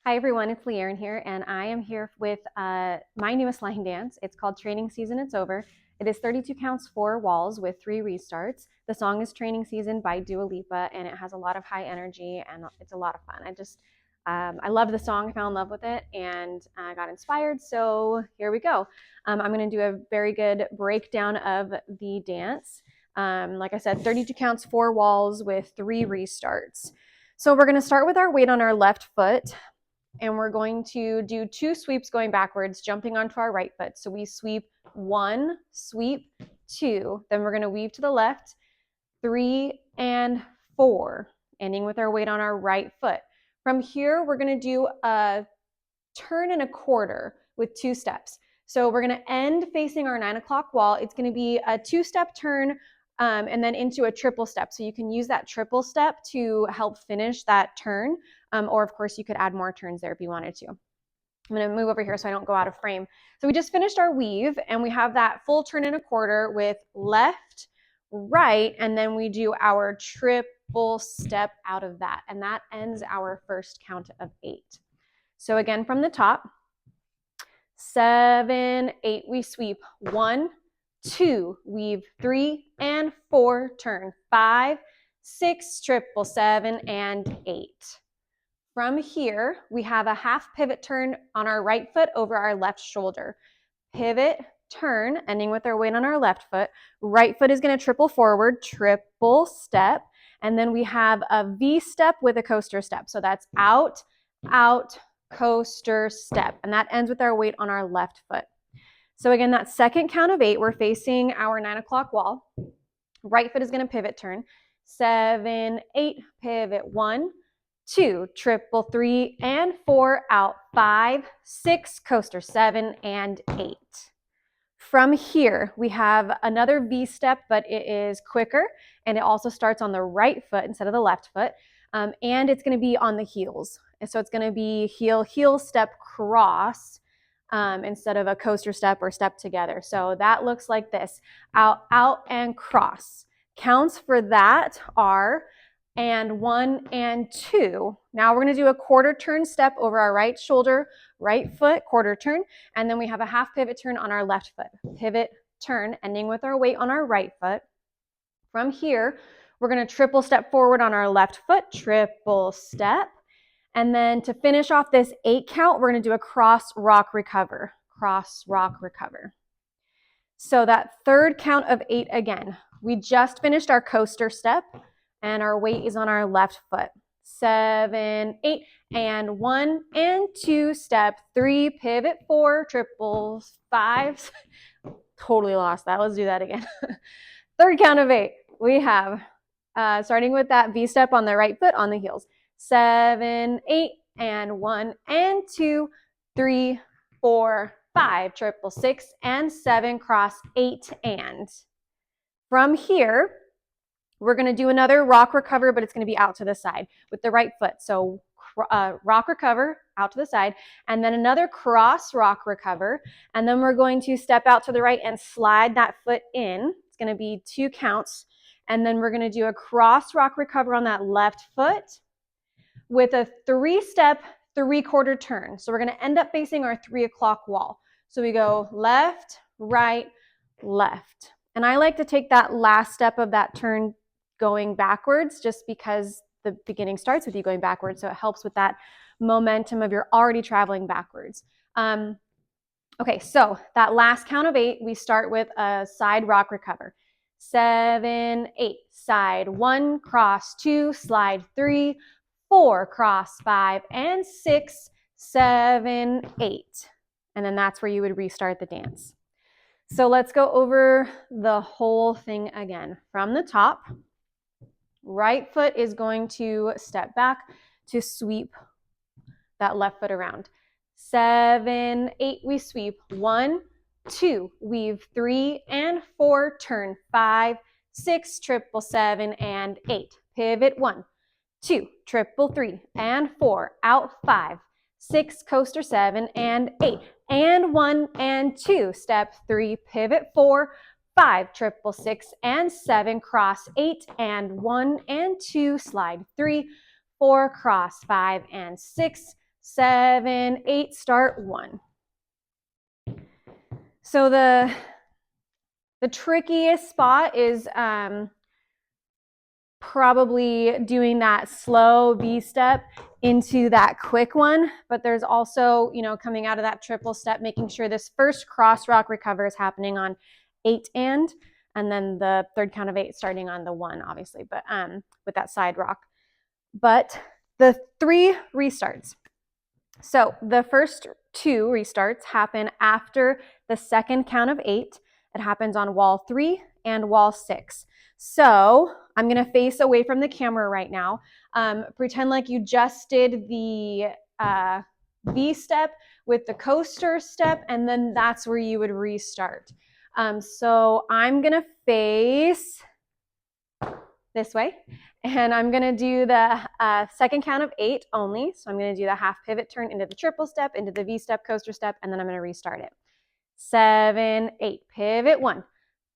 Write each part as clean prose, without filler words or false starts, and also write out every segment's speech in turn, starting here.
Hi everyone, it's Lieren here, and I am here with my newest line dance. It's called Training Season, It's Over. It is 32 counts, 4 walls with 3 restarts. The song is Training Season by Lipa, and it has a lot of high energy, and it's a lot of fun. I love the song, I fell in love with it, and I got inspired, so here we go. I'm going to do a very good breakdown of the dance. Like I said, 32 counts, 4 walls with 3 restarts. So we're going to start with our weight on our left foot. And we're going to do 2 sweeps going backwards, jumping onto our right foot. So we sweep 1, sweep 2, then we're going to weave to the left, 3 and 4, ending with our weight on our right foot. From here, we're going to do a turn and a quarter with 2 steps. So we're going to end facing our 9 o'clock wall. It's going to be a 2-step turn and then into a triple step. So you can use that triple step to help finish that turn. Or of course you could add more turns there if you wanted to. I'm going to move over here so I don't go out of frame. So we just finished our weave and we have that full turn and a quarter with left, right, and then we do our triple step out of that. And that ends our first count of 8. So again, from the top, 7, 8, we sweep 1, 2, weave 3 and 4, turn 5, 6, triple 7 and 8. From here, we have a half pivot turn on our right foot over our left shoulder. Pivot, turn, ending with our weight on our left foot. Right foot is going to triple forward, triple step, and then we have a V step with a coaster step. So that's out, out, coaster step, and that ends with our weight on our left foot. So again, that second count of 8, we're facing our 9 o'clock wall. Right foot is going to pivot turn. 7, 8, pivot 1, 2, triple 3 and 4, out 5, 6, coaster 7 and 8. From here, we have another V step, but it is quicker, and it also starts on the right foot instead of the left foot, and it's going to be on the heels. And so it's going to be heel, heel, step, cross, instead of a coaster step or step together. So that looks like this: out, out, and cross. Counts for that are and 1 and 2. Now we're going to do a quarter turn step over our right shoulder, right foot, quarter turn, and then we have a half pivot turn on our left foot. Pivot, turn, ending with our weight on our right foot. From here, we're going to triple step forward on our left foot, triple step, and then to finish off this 8 count, we're going to do a cross rock recover, cross rock recover. So that third count of 8 again, we just finished our coaster step, and our weight is on our left foot. 7, 8, and 1 and 2, step 3, pivot 4, triples 5. Totally lost that. Let's do that again. Third count of 8, we have, starting with that V step on the right foot on the heels. 7, 8, and 1 and 2, 3, 4, 5, triple 6 and 7, cross 8 and. From here, we're going to do another rock recover, but it's going to be out to the side with the right foot. So rock recover out to the side, and then another cross rock recover, and then we're going to step out to the right and slide that foot in. It's going to be 2 counts, and then we're going to do a cross rock recover on that left foot with a 3-step, 3/4 turn. So we're going to end up facing our 3 o'clock wall. So we go left, right, left. And I like to take that last step of that turn going backwards, just because the beginning starts with you going backwards, so it helps with that momentum of you're already traveling backwards. Okay, so that last count of 8, we start with a side rock recover. 7, 8, side 1, cross 2, slide 3, 4, cross 5, and 6, 7, 8. And then that's where you would restart the dance. So let's go over the whole thing again. From the top, right foot is going to step back to sweep that left foot around. 7, 8, we sweep 1, 2, weave 3 and 4, turn 5, 6, triple 7 and 8. Pivot 1, 2, triple 3 and 4, out 5, 6, coaster 7 and 8, and 1 and 2, step 3, pivot 4, 5, triple 6 and 7, cross 8 and 1 and 2, slide 3, 4, cross 5 and 6, 7, 8, start 1. So the trickiest spot is probably doing that slow V step into that quick one, but there's also, coming out of that triple step, making sure this first cross rock recover is happening on 8 and then the third count of 8 starting on the 1, obviously, but with that side rock. But the 3 restarts. So the first 2 restarts happen after the second count of 8. It happens on wall 3 and wall 6. So I'm going to face away from the camera right now. Pretend like you just did the V step with the coaster step, and then that's where you would restart. So I'm going to face this way, and I'm going to do the second count of 8 only. So I'm going to do the half pivot turn into the triple step, into the V step, coaster step, and then I'm going to restart it. 7, 8, pivot 1,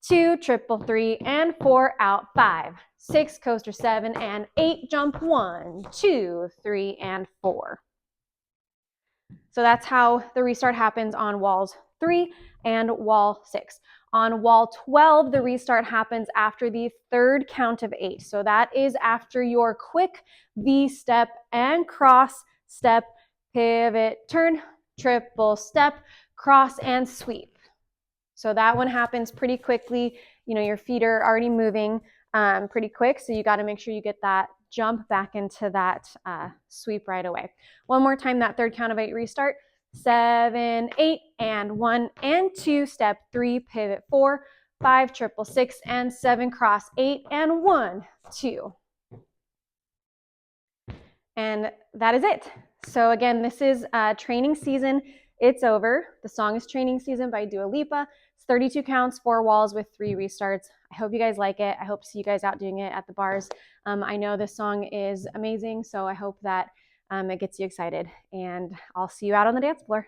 2, triple 3 and 4, out 5, 6, coaster 7 and 8, jump 1, 2, 3 and 4. So that's how the restart happens on walls 3 and wall 6. On wall 12, the restart happens after the third count of 8. So that is after your quick V step and cross step, pivot, turn, triple step, cross and sweep. So that one happens pretty quickly. Your feet are already moving pretty quick, so you got to make sure you get that jump back into that sweep right away. One more time, that third count of 8 restart. 7, 8 and 1 and 2, step 3, pivot 4, 5, triple 6 and 7, cross 8 and 1, 2. And that is it. So again, this is training season. It's over. The song is Training Season by Lipa. It's 32 counts, 4 walls with 3 restarts. I hope you guys like it. I hope to see you guys out doing it at the bars. I know this song is amazing, so I hope that it gets you excited. And I'll see you out on the dance floor.